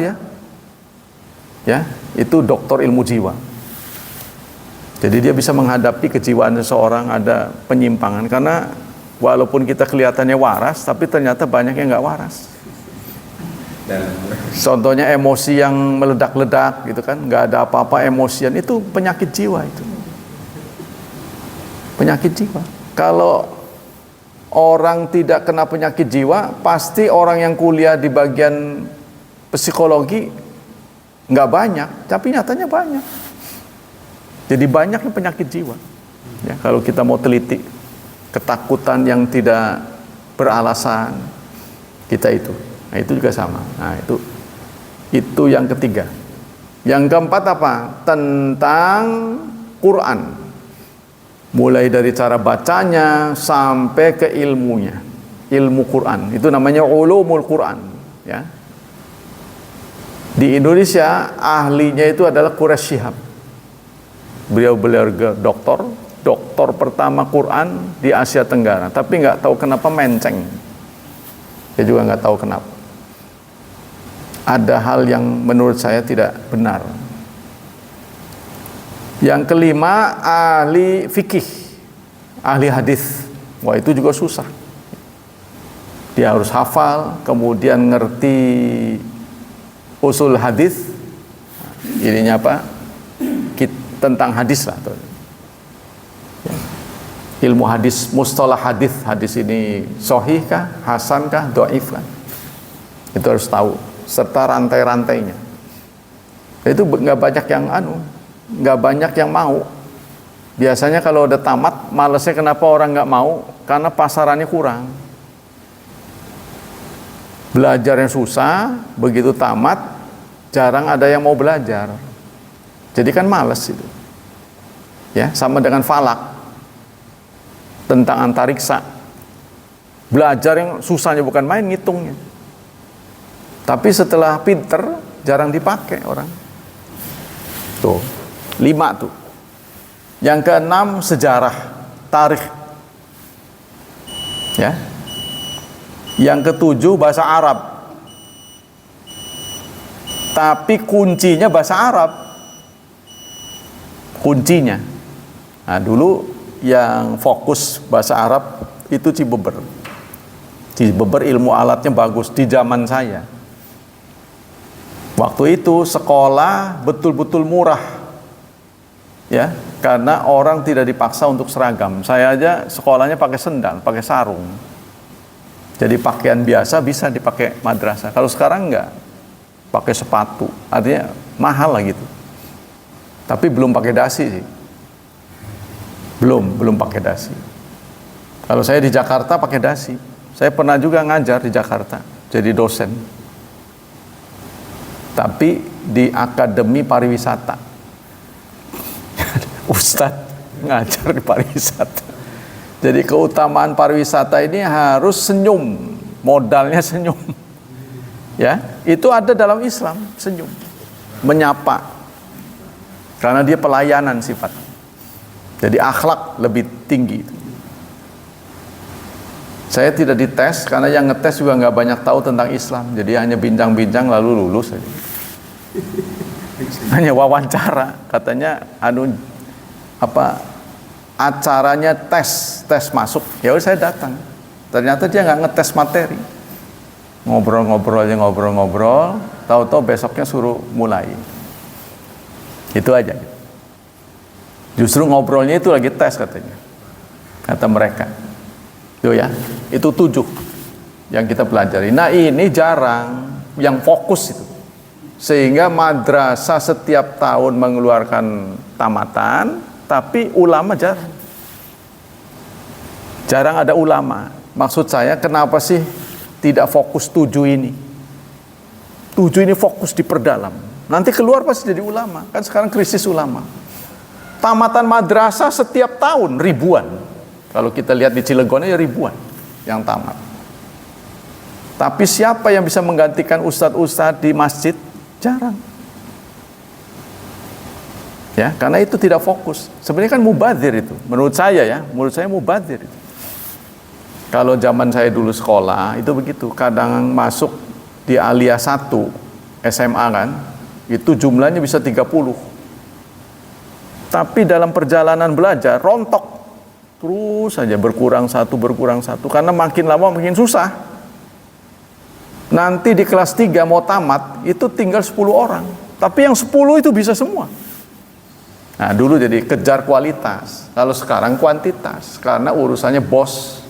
ya, itu doktor ilmu jiwa. Jadi dia bisa menghadapi kejiwaan seseorang ada penyimpangan, karena walaupun kita kelihatannya waras, tapi ternyata banyak yang nggak waras. Contohnya emosi yang meledak-ledak gitu kan, nggak ada apa-apa emosian, itu penyakit jiwa itu. Penyakit jiwa. Kalau orang tidak kena penyakit jiwa, pasti orang yang kuliah di bagian psikologi nggak banyak, tapi nyatanya banyak. Jadi banyak penyakit jiwa. Ya, kalau kita mau teliti, ketakutan yang tidak beralasan kita itu. Nah, itu juga sama. Nah, itu yang ketiga. Yang keempat apa? Tentang Quran. Mulai dari cara bacanya sampai ke ilmunya. Ilmu Quran. Itu namanya ulumul Quran, ya. Di Indonesia ahlinya itu adalah Quraisy Shihab. Beliau doktor pertama Quran di Asia Tenggara, tapi nggak tahu kenapa menceng. Saya juga nggak tahu kenapa. Ada hal yang menurut saya tidak benar. Yang kelima, ahli fikih, ahli hadis. Wah, itu juga susah. Dia harus hafal, kemudian ngerti usul hadis. Ininya apa? Tentang hadis lah. Ilmu hadis, mustalah hadis. Hadis ini sahih kah, hasan kah, dhaif kah? Itu harus tahu, serta rantai-rantainya. Itu nggak banyak yang nggak banyak yang mau. Biasanya kalau udah tamat, malesnya kenapa orang nggak mau? Karena pasarannya kurang. Belajarnya susah, begitu tamat, jarang ada yang mau belajar. Jadi kan males itu. Ya, sama dengan falak. Tentang antariksa. Belajar yang susahnya bukan main, ngitungnya. Tapi setelah pinter, jarang dipakai orang. Tuh, 5 tuh. Yang keenam, sejarah, tarikh. Ya. Yang ketujuh, bahasa Arab. Tapi kuncinya bahasa Arab. Kuncinya. Nah, dulu yang fokus bahasa Arab itu Cibeber. Cibeber ilmu alatnya bagus di zaman saya. Waktu itu sekolah betul-betul murah. Ya, karena orang tidak dipaksa untuk seragam. Saya aja sekolahnya pakai sendal, pakai sarung. Jadi pakaian biasa bisa dipakai madrasah. Kalau sekarang enggak, pakai sepatu. Artinya mahal lah gitu. Tapi belum pakai dasi sih. Belum pakai dasi. Kalau saya di Jakarta pakai dasi. Saya pernah juga ngajar di Jakarta, jadi dosen. Tapi di Akademi Pariwisata. Ustadz ngajar di pariwisata. Jadi keutamaan pariwisata ini harus senyum, modalnya senyum. Ya, itu ada dalam Islam, senyum, menyapa. Karena dia pelayanan sifat. Jadi akhlak lebih tinggi. Saya tidak dites karena yang ngetes juga nggak banyak tahu tentang Islam. Jadi hanya bincang-bincang lalu lulus aja. Hanya wawancara, katanya acaranya tes masuk. Ya udah saya datang. Ternyata dia nggak ngetes materi. Ngobrol-ngobrol, tahu-tahu besoknya suruh mulai. Itu aja. Justru ngobrolnya itu lagi tes katanya, kata mereka. Tuh ya, itu 7 yang kita pelajari. Nah ini jarang yang fokus itu, sehingga madrasah setiap tahun mengeluarkan tamatan, tapi ulama jarang ada ulama. Maksud saya, kenapa sih tidak fokus 7 ini? 7 ini fokus diperdalam. Nanti keluar pasti jadi ulama. Kan sekarang krisis ulama. Tamatan madrasah setiap tahun ribuan. Kalau kita lihat di Cilegon ya ribuan yang tamat. Tapi siapa yang bisa menggantikan ustadz-ustadz di masjid? Jarang. Ya, karena itu tidak fokus. Sebenarnya kan mubadzir itu. Menurut saya mubadzir itu. Kalau zaman saya dulu sekolah itu begitu. Kadang masuk di Alia 1 SMA kan, itu jumlahnya bisa 30. Tapi dalam perjalanan belajar rontok terus saja, berkurang satu karena makin lama makin susah. Nanti di kelas 3 mau tamat itu tinggal 10 orang, tapi yang 10 itu bisa semua. Nah dulu jadi kejar kualitas, kalau sekarang kuantitas, karena urusannya bos,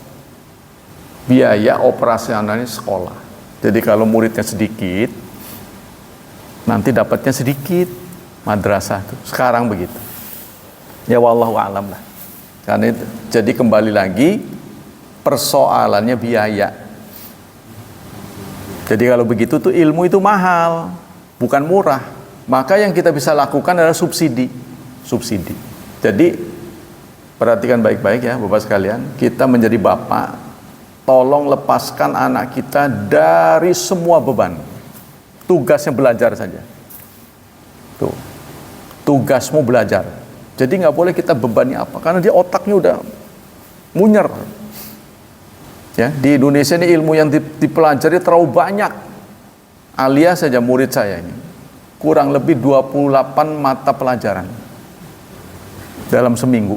biaya operasionalnya sekolah. Jadi kalau muridnya sedikit, nanti dapatnya sedikit madrasah tuh. Sekarang begitu. Ya wallahu a'lam lah. Karena itu, jadi kembali lagi persoalannya biaya. Jadi kalau begitu tuh ilmu itu mahal, bukan murah. Maka yang kita bisa lakukan adalah subsidi. Jadi perhatikan baik-baik ya Bapak sekalian, kita menjadi bapak, tolong lepaskan anak kita dari semua beban. Tugasnya belajar saja. Tuh. Tugasmu belajar. Jadi nggak boleh kita bebani apa, karena dia otaknya udah munyer. Ya, di Indonesia ini ilmu yang dipelajari terlalu banyak. Alia saja murid saya ini kurang lebih 28 mata pelajaran dalam seminggu.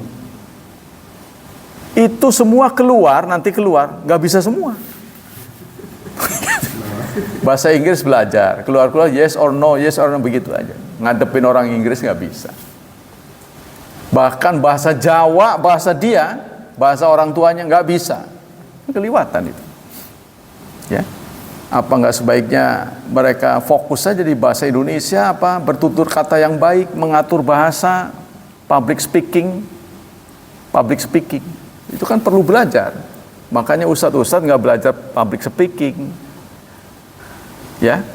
Itu semua nanti keluar, nggak bisa semua. Bahasa Inggris belajar, keluar yes or no begitu aja. Ngadepin orang Inggris nggak bisa. Bahkan bahasa Jawa, bahasa orang tuanya nggak bisa. Keliwatan itu. Ya. Apa nggak sebaiknya mereka fokus saja di bahasa Indonesia, bertutur kata yang baik, mengatur bahasa, public speaking. Itu kan perlu belajar. Makanya ustadz nggak belajar public speaking. Ya.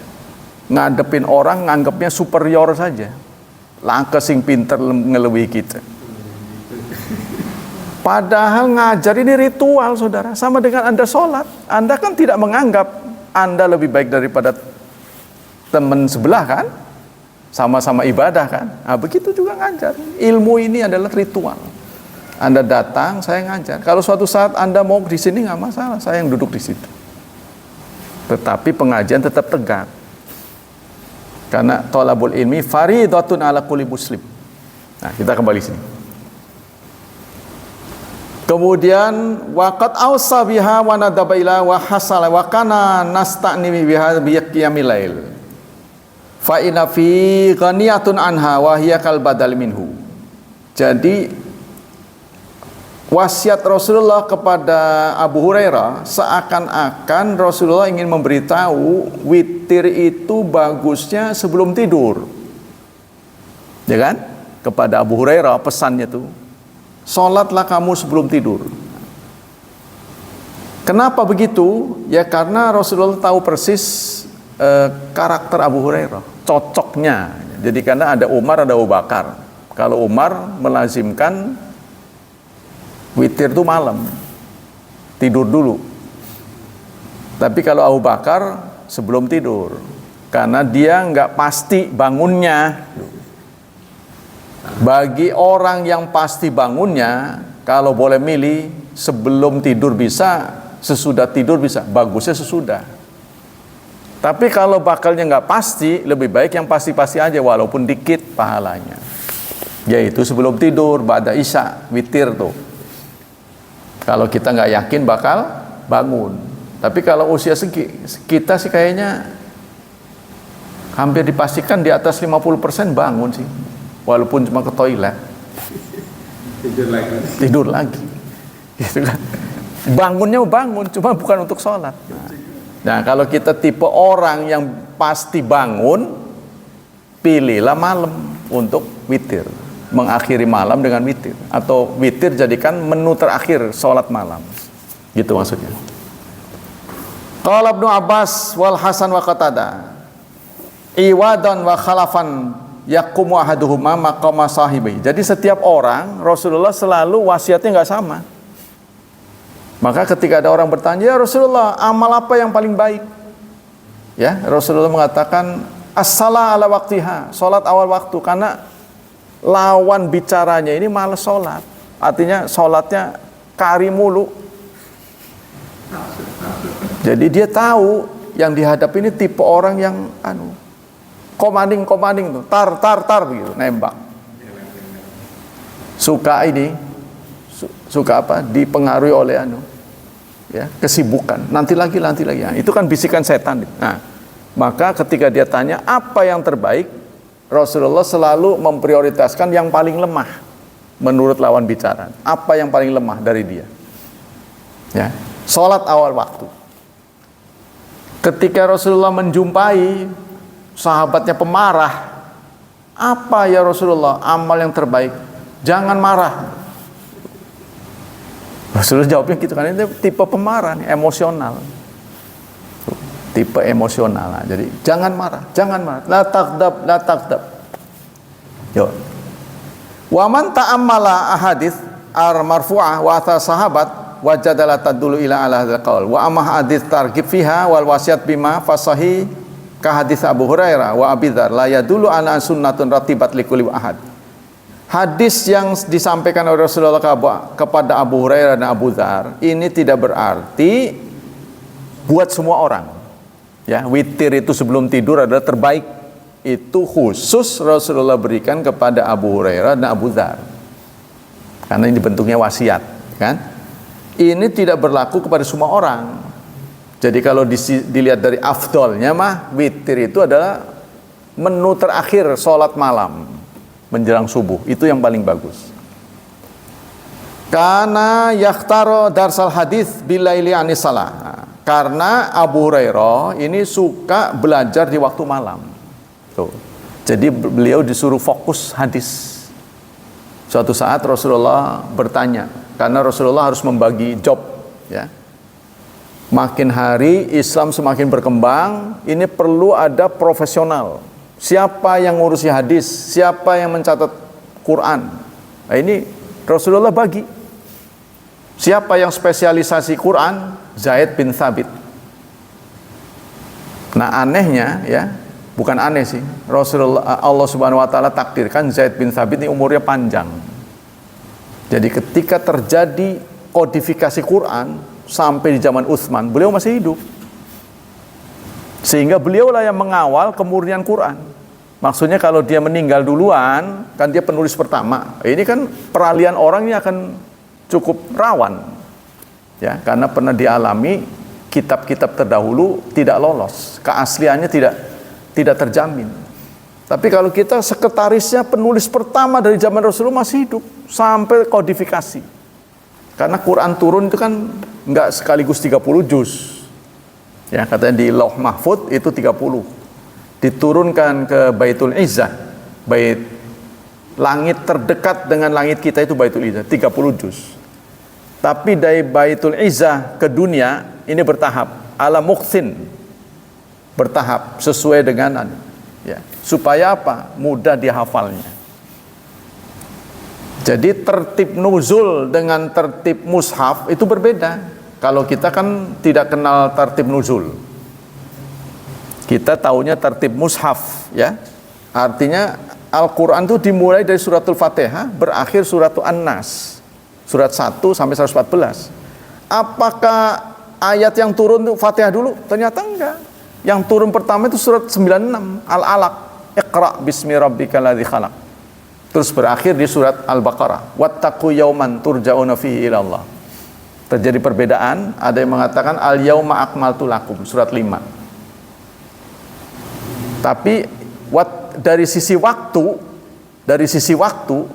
Ngadepin orang nganggapnya superior saja. Langkah sing pinter ngelebihi kita. Padahal ngajar ini ritual, saudara. Sama dengan Anda sholat. Anda kan tidak menganggap Anda lebih baik daripada teman sebelah kan? Sama-sama ibadah kan? Nah, begitu juga ngajar. Ilmu ini adalah ritual. Anda datang, saya ngajar. Kalau suatu saat Anda mau di sini nggak masalah, saya yang duduk di situ. Tetapi pengajian tetap tegak. Karena thalabul ilmi faridatun ala kulli muslim. Nah, kita kembali sini. Kemudian waqad ausa biha wa nadabaila wa hasala wa kana nasta'ni biha bi qiyamil lail. Fa inna fi ghaniyatun anha wa hiya kal badal minhu. Jadi wasiat Rasulullah kepada Abu Hurairah seakan-akan Rasulullah ingin memberitahu witir itu bagusnya sebelum tidur. Ya kan? Kepada Abu Hurairah pesannya tuh, sholatlah kamu sebelum tidur. Kenapa begitu? Ya karena Rasulullah tahu persis karakter Abu Hurairah, cocoknya. Jadi karena ada Umar, ada Abu Bakar. Kalau Umar melazimkan witir itu malam, tidur dulu. Tapi kalau Abu Bakar sebelum tidur, karena dia nggak pasti bangunnya. Bagi orang yang pasti bangunnya, kalau boleh milih, sebelum tidur bisa, sesudah tidur bisa, bagusnya sesudah. Tapi kalau bakalnya nggak pasti, lebih baik yang pasti-pasti aja, walaupun dikit pahalanya. Yaitu sebelum tidur, ba'da isya, witir tuh. Kalau kita nggak yakin bakal bangun. Tapi kalau usia kita sih kayaknya Hampir dipastikan di atas 50% bangun sih. Walaupun cuma ke toilet. Tidur lagi. Gitu kan. Bangunnya bangun, cuma bukan untuk sholat. Nah, kalau kita tipe orang yang pasti bangun, pilihlah malam untuk witir. Mengakhiri malam dengan witir. Atau witir jadikan menu terakhir sholat malam. Gitu maksudnya. Qala Ibnu Abbas wal Hasan wa Qatadah iwadan wa khalafan yaqumu ahaduhuma maqama sahibi. Jadi setiap orang Rasulullah selalu wasiatnya nggak sama. Maka ketika ada orang bertanya, "Ya Rasulullah, amal apa yang paling baik?" Ya, Rasulullah mengatakan as-shalah ala waqtiha, salat awal waktu, karena lawan bicaranya ini malas salat. Artinya salatnya kari mulu. Jadi dia tahu yang dihadap ini tipe orang yang commanding tuh, tar gitu, nembak. Suka dipengaruhi oleh kesibukan. Nanti lagi. Ya, itu kan bisikan setan. Nah, maka ketika dia tanya apa yang terbaik, Rasulullah selalu memprioritaskan yang paling lemah menurut lawan bicara. Apa yang paling lemah dari dia? Ya, salat awal waktu. Ketika Rasulullah menjumpai sahabatnya pemarah, apa ya Rasulullah amal yang terbaik? Jangan marah. Rasulullah jawabnya gitu kan, ini tipe pemarah nih, emosional. Tipe emosional. Nah, jadi jangan marah. La taghdab. Yo. Wa man ta'ammala ahadits marfu'ah wa athar sahabat wajadala tadullu ila ala hadzal qaul wa amma hadits targhib fiha wal wasiat bima fasahi ka hadits Abu Hurairah wa Abi Dzar la yadullu ala sunnatun ratibat likulli ahad. Hadis yang disampaikan oleh Rasulullah kepada Abu Hurairah dan Abu Dzar ini tidak berarti buat semua orang. Ya, witir itu sebelum tidur adalah terbaik. Itu khusus Rasulullah berikan kepada Abu Hurairah dan Abu Dzar. Karena ini bentuknya wasiat, kan? Ini tidak berlaku kepada semua orang. Jadi kalau dilihat dari afdolnya mah, witir itu adalah menu terakhir sholat malam menjelang subuh. Itu yang paling bagus. Karena yakhtaro darsal hadis bilaili anisalah. Karena Abu Hurairah ini suka belajar di waktu malam. Tuh. Jadi beliau disuruh fokus hadis. Suatu saat Rasulullah bertanya, karena Rasulullah harus membagi job, ya. Makin hari Islam semakin berkembang, ini perlu ada profesional. Siapa yang ngurusi hadis, siapa yang mencatat Quran. Nah, ini Rasulullah bagi. Siapa yang spesialisasi Quran? Zaid bin Thabit. Nah, anehnya ya, bukan aneh sih. Rasulullah, Allah Subhanahu wa taala takdirkan Zaid bin Thabit ini umurnya panjang. Jadi ketika terjadi kodifikasi Quran sampai di zaman Utsman, beliau masih hidup. Sehingga beliaulah yang mengawal kemurnian Quran. Maksudnya kalau dia meninggal duluan, kan dia penulis pertama. Ini kan peralihan orang ini akan cukup rawan. Ya, karena pernah dialami kitab-kitab terdahulu tidak lolos, keasliannya tidak terjamin. Tapi kalau kita sekretarisnya penulis pertama dari zaman Rasulullah masih hidup sampai kodifikasi. Karena Quran turun itu kan enggak sekaligus 30 juz. Ya, katanya di Lauh Mahfud itu 30. Diturunkan ke Baitul Izzah. Langit terdekat dengan langit kita itu Baitul Izzah, 30 juz. Tapi dari Baitul Izzah ke dunia ini bertahap, ala muqsin. Bertahap sesuai dengan ya, supaya apa? Mudah dihafalnya. Jadi tertib nuzul dengan tertib mushaf itu berbeda. Kalau kita kan tidak kenal tertib nuzul. Kita taunya tertib mushaf, ya. Artinya Al-Qur'an itu dimulai dari suratul Fatihah, berakhir suratul An-Nas. Surat 1 sampai 114. Apakah ayat yang turun itu Fatihah dulu? Ternyata enggak. Yang turun pertama itu surat 96 Al-Alaq, Iqra bismi rabbikal ladzi khalaq. Terus berakhir di surat Al-Baqarah, wattaqu yauman turja'una fihi ila Allah. Terjadi perbedaan, ada yang mengatakan al yauma akmaltu lakum, surat 5. Tapi dari sisi waktu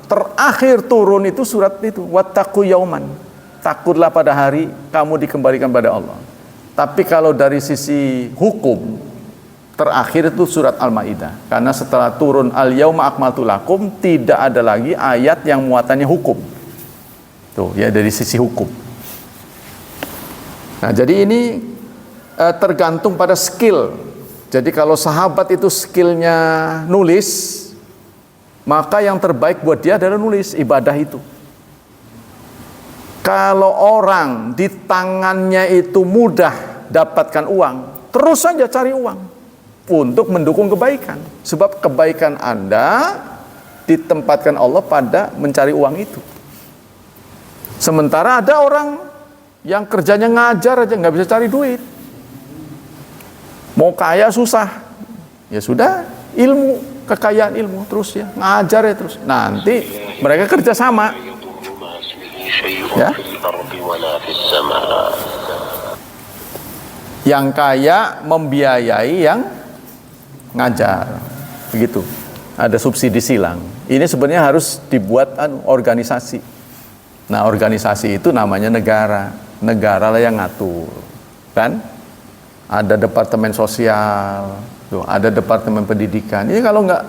terakhir turun itu surat itu, wattaqu yauman, takutlah pada hari kamu dikembalikan pada Allah. Tapi kalau dari sisi hukum, terakhir itu surat Al-Maidah, karena setelah turun al-yauma akmaltu lakum tidak ada lagi ayat yang muatannya hukum. Tuh ya, dari sisi hukum. Nah, jadi ini tergantung pada skill. Jadi kalau sahabat itu skillnya nulis, maka yang terbaik buat dia adalah nulis ibadah itu. Kalau orang di tangannya itu mudah dapatkan uang, terus saja cari uang untuk mendukung kebaikan. Sebab kebaikan Anda ditempatkan Allah pada mencari uang itu. Sementara ada orang yang kerjanya ngajar aja, nggak bisa cari duit. Mau kaya susah, ya sudah, ilmu, kekayaan ilmu terus ya, ngajar ya terus. Nanti mereka kerja sama, ya. Yang kaya membiayai yang ngajar, begitu. Ada subsidi silang. Ini sebenarnya harus dibuat organisasi. Nah, organisasi itu namanya negara. Negara lah yang ngatur, kan? Ada departemen sosial, tuh, ada departemen pendidikan. Ini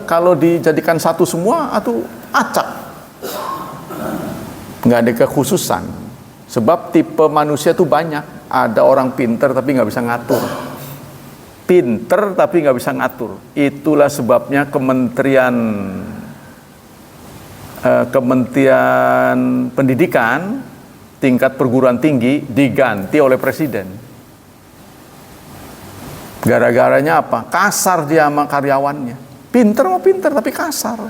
kalau dijadikan satu semua, atau acak, nggak ada kekhususan. Sebab tipe manusia itu banyak. Ada orang pinter tapi nggak bisa ngatur. Pinter tapi nggak bisa ngatur. Itulah sebabnya Kementerian Pendidikan tingkat perguruan tinggi diganti oleh presiden. Gara-garanya apa? Kasar dia sama karyawannya. Pinter tapi kasar.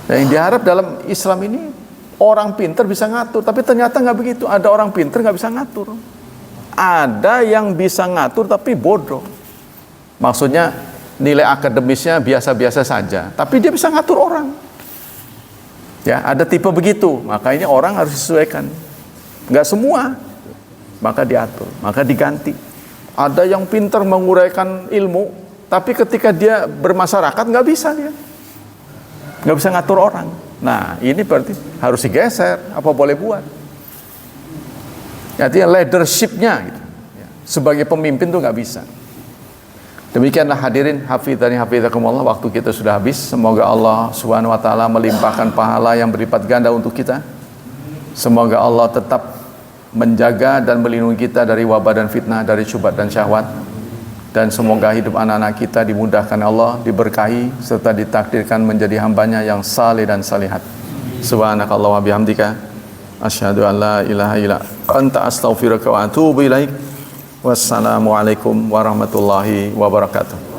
Dan yang diharap dalam Islam ini, orang pinter bisa ngatur. Tapi ternyata nggak begitu. Ada orang pinter nggak bisa ngatur. Ada yang bisa ngatur tapi bodoh. Maksudnya nilai akademisnya biasa-biasa saja, tapi dia bisa ngatur orang. Ya, ada tipe begitu. Makanya orang harus disesuaikan. Nggak semua, maka diatur, maka diganti. Ada yang pintar menguraikan ilmu, tapi ketika dia bermasyarakat nggak bisa dia, nggak bisa ngatur orang. Nah, ini berarti harus digeser. Apa boleh buat? Artinya leadership-nya gitu. Sebagai pemimpin tuh nggak bisa. Demikianlah hadirin, hafidhani hafidhakumullah, waktu kita sudah habis. Semoga Allah Subhanahu wa taala melimpahkan pahala yang berlipat ganda untuk kita. Semoga Allah tetap menjaga dan melindungi kita dari wabah dan fitnah, dari syubhat dan syahwat. Dan semoga hidup anak-anak kita dimudahkan Allah, diberkahi, serta ditakdirkan menjadi hambanya yang saleh dan salihat. Subhanakallah wa bihamdika, asyhadu an la ilaha illa anta, astaghfiruka wa atubu ilaik. Wassalamualaikum warahmatullahi wabarakatuh.